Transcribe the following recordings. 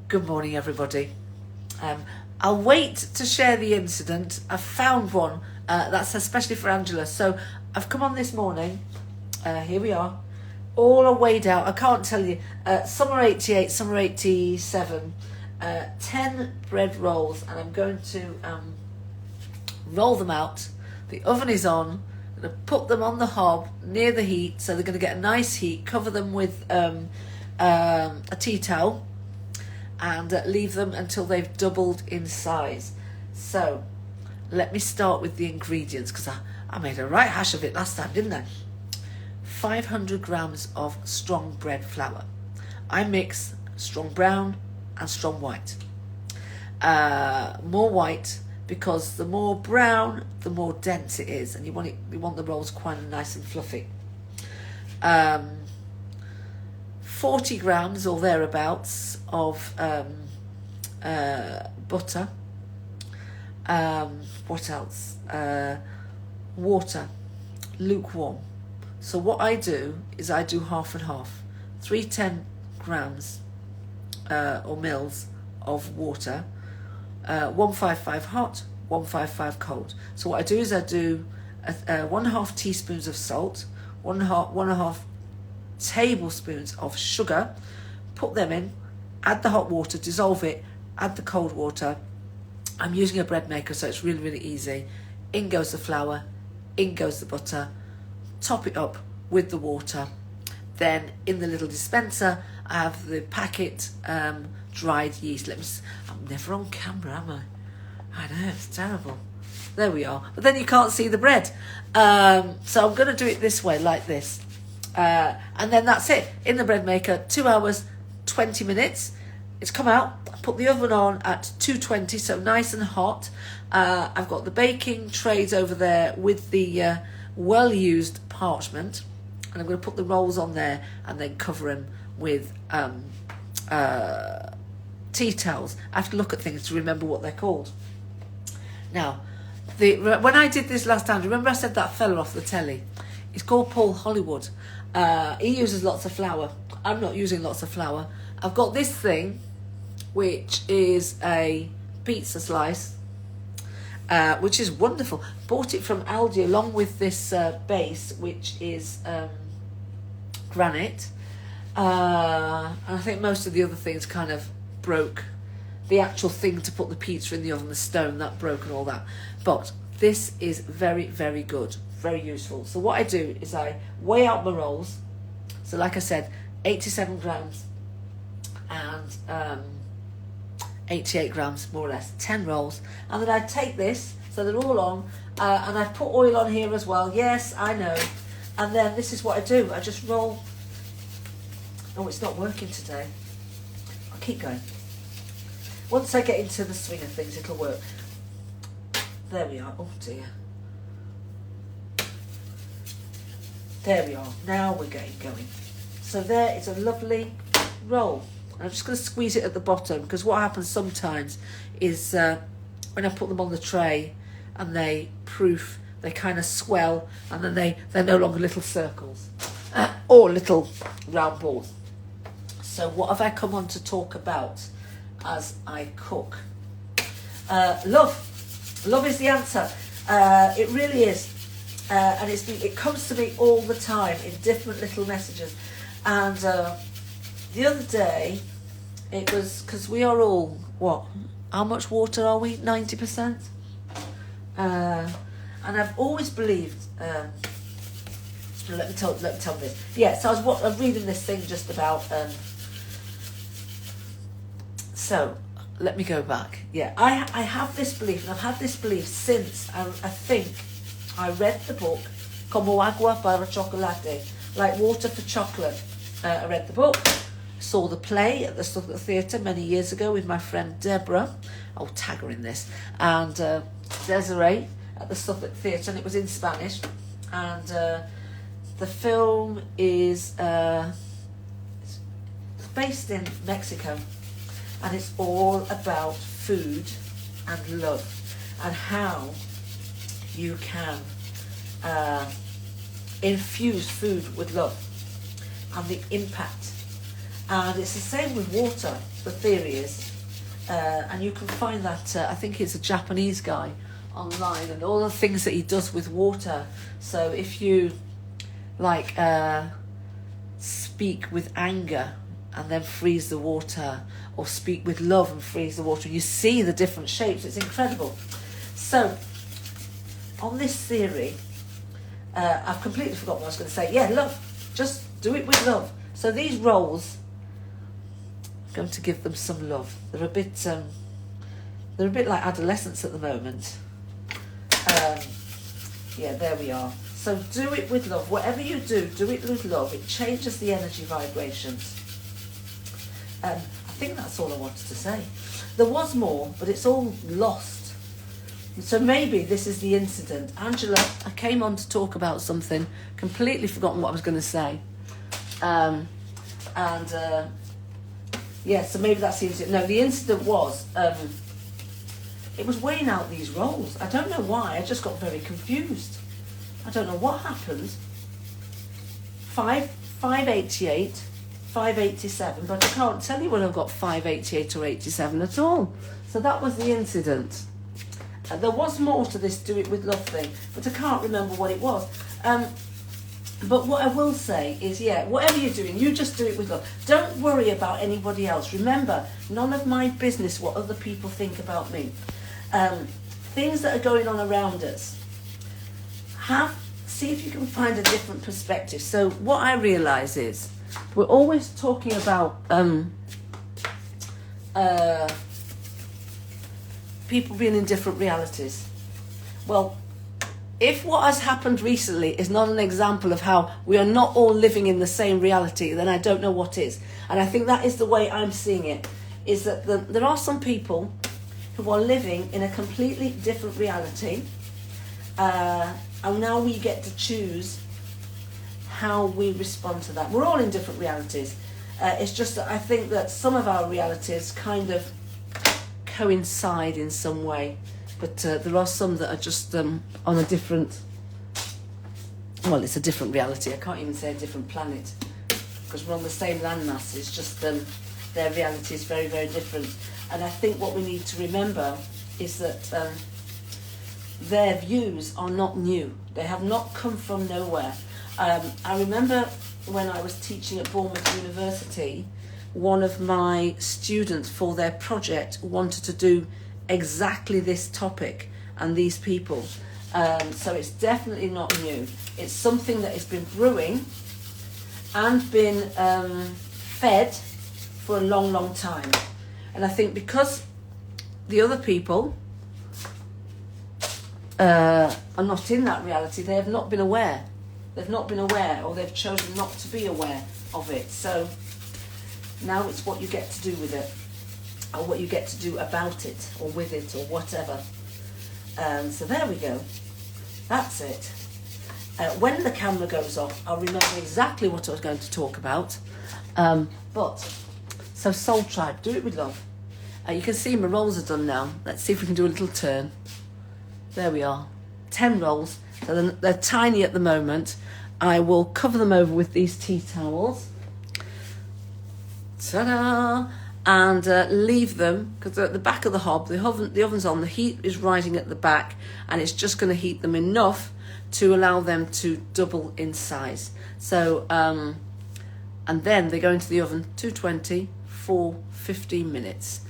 Good morning, everybody. I'll wait to share the incident. I've found one that's especially for Angela. So I've come on this morning. Here we are. All are weighed out. I can't tell you. Some are 88, some are 87. 10 bread rolls, and I'm going to roll them out. The oven is on. I'm going to put them on the hob near the heat, so they're going to get a nice heat. Cover them with a tea towel and leave them until they've doubled in size. So let me start with the ingredients, because I made a right hash of it last time, didn't I? 500 grams of strong bread flour. I mix strong brown and strong white. More white, because the more brown, the more dense it is, and you want the rolls quite nice and fluffy. 40 grams or thereabouts of butter. What else? Water, lukewarm. So what I do is I do half and half. 310 grams or mils of water, 155 hot, 155 cold. So what I do is I do 1.5 teaspoons of salt, 1.5 tablespoons of sugar, put them in, add the hot water, dissolve it, add the cold water. I'm using a bread maker, so it's really, really easy. In goes the flour, in goes the butter, top it up with the water. Then in the little dispenser, I have the packet dried yeast. I'm never on camera, am I? I know, it's terrible. There we are. But then you can't see the bread. So I'm going to do it this way, like this. And then that's it. In the bread maker, 2 hours, 20 minutes. It's come out. I put the oven on at 220, so nice and hot. I've got the baking trays over there with the well-used parchment. And I'm going to put the rolls on there and then cover them with tea towels. I have to look at things to remember what they're called. Now, when I did this last time, remember I said that fella off the telly? He's called Paul Hollywood. He uses lots of flour. I'm not using lots of flour. I've got this thing, which is a pizza slice, which is wonderful. Bought it from Aldi along with this base, which is granite. And I think most of the other things kind of broke. The actual thing to put the pizza in the oven, the stone, that broke and all that. But this is very, very good, very useful. So what I do is I weigh out my rolls. So like I said, 87 grams and 88 grams, more or less, 10 rolls. And then I take this, so they're all on, and I put oil on here as well. Yes, I know. And then this is what I do. I just roll. Oh, it's not working today. I'll keep going. Once I get into the swing of things, it'll work. There we are. Oh dear. There we are. Now we're getting going. So there is a lovely roll. I'm just going to squeeze it at the bottom, because what happens sometimes is when I put them on the tray and they proof, they kind of swell, and then they're no longer little circles or little round balls. So what have I come on to talk about as I cook? Love. Love is the answer. It really is. And it comes to me all the time in different little messages. And the other day, it was, because we are all, how much water are we? 90%? And I've always believed, let me tell this. Yeah, so I was reading this thing just about, so let me go back. Yeah, I have this belief, and I've had this belief since I think I read the book Como Agua para Chocolate, like water for chocolate. I read the book, saw the play at the Southwark Theatre many years ago with my friend Deborah. I'll tag her in this. And Desiree at the Southwark Theatre, and it was in Spanish. And the film is based in Mexico, and it's all about food and love, and how you can infuse food with love, and the impact And it's the same with water, the theory is. And you can find that, I think it's a Japanese guy online, and all the things that he does with water. So if you like speak with anger and then freeze the water, or speak with love and freeze the water, you see the different shapes. It's incredible. So on this theory, I've completely forgotten what I was going to say. Yeah, love. Just do it with love. So these rolls, I'm going to give them some love. They're a bit like adolescents at the moment. Yeah, there we are. So do it with love. Whatever you do, do it with love. It changes the energy vibrations. I think that's all I wanted to say. There was more, but it's all lost. So maybe this is the incident. Angela, I came on to talk about something, completely forgotten what I was going to say. Yeah, so maybe that's the incident. No, the incident was, it was weighing out these rolls. I don't know why, I just got very confused. I don't know what happened. 588, 587, but I can't tell you whether I've got 588 or 87 at all. So that was the incident. There was more to this do it with love thing, but I can't remember what it was. But what I will say is, yeah, whatever you're doing, you just do it with love. Don't worry about anybody else. Remember, none of my business what other people think about me. Things that are going on around us. See if you can find a different perspective. So what I realise is, we're always talking about people being in different realities. Well, if what has happened recently is not an example of how we are not all living in the same reality, then I don't know what is. And I think that is the way I'm seeing it, is that there are some people who are living in a completely different reality, and now we get to choose how we respond to that. We're all in different realities. It's just that I think that some of our realities kind of coincide in some way. But there are some that are just on a different, well, it's a different reality. I can't even say a different planet, because we're on the same landmass. It's just their reality is very, very different. And I think what we need to remember is that their views are not new. They have not come from nowhere. I remember when I was teaching at Bournemouth University, one of my students for their project wanted to do exactly this topic and these people. So it's definitely not new. It's something that has been brewing and been fed for a long, long time. And I think because the other people are not in that reality, they have not been aware. They've not been aware, or they've chosen not to be aware of it. So now it's what you get to do with it, or what you get to do about it, or with it, or whatever. So there we go. That's it. When the camera goes off, I'll remember exactly what I was going to talk about. So Soul Tribe, do it with love. You can see my rolls are done now. Let's see if we can do a little turn. There we are. 10 rolls. So they're tiny at the moment. I will cover them over with these tea towels. Ta-da! And leave them, because at the back of the hob, the oven's on, the heat is rising at the back, and it's just going to heat them enough to allow them to double in size. So, and then they go into the oven, 220 for 15 minutes,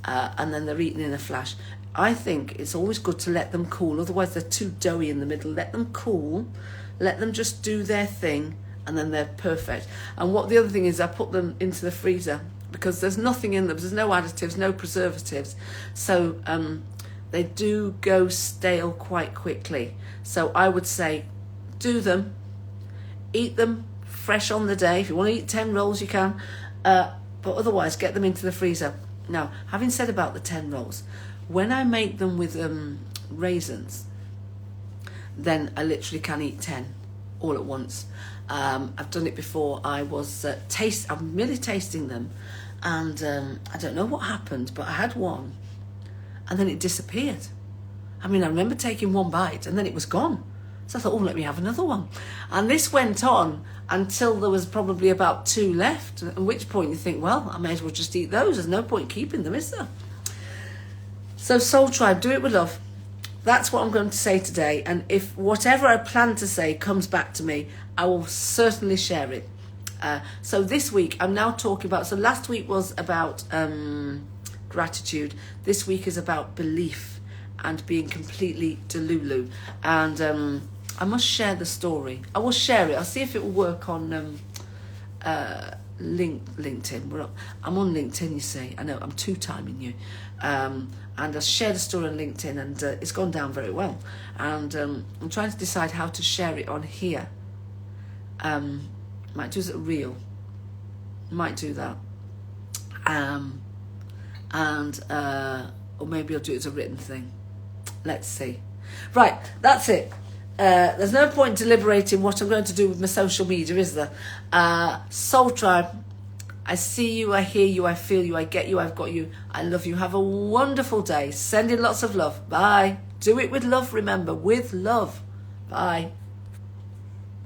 and then they're eaten in a flash. I think it's always good to let them cool, otherwise they're too doughy in the middle. Let them cool, let them just do their thing, and then they're perfect. And what the other thing is, I put them into the freezer, because there's nothing in them, there's no additives, no preservatives, so they do go stale quite quickly. So I would say, do them, eat them fresh on the day. If you want to eat 10 rolls, you can, but otherwise get them into the freezer. Now, having said about the 10 rolls, when I make them with raisins, then I literally can eat 10 all at once. I've done it before. I'm merely tasting them, and I don't know what happened, but I had one and then it disappeared. I mean, I remember taking one bite and then it was gone. So I thought, oh, let me have another one. And this went on until there was probably about 2 left, at which point you think, well, I may as well just eat those. There's no point keeping them, is there? So Soul Tribe, do it with love. That's what I'm going to say today. And if whatever I plan to say comes back to me, I will certainly share it. So this week, I'm now talking about, so last week was about gratitude. This week is about belief and being completely delulu. And I must share the story. I will share it. I'll see if it will work on LinkedIn. I'm on LinkedIn, you see. I know, I'm two-timing you. And I shared a story on LinkedIn, and it's gone down very well. And I'm trying to decide how to share it on here. Might do it as a reel. Might do that. Or maybe I'll do it as a written thing. Let's see. Right, that's it. There's no point deliberating what I'm going to do with my social media, is there? Soul Tribe, I see you, I hear you, I feel you, I get you, I've got you. I love you. Have a wonderful day. Send in lots of love. Bye. Do it with love, remember, with love. Bye.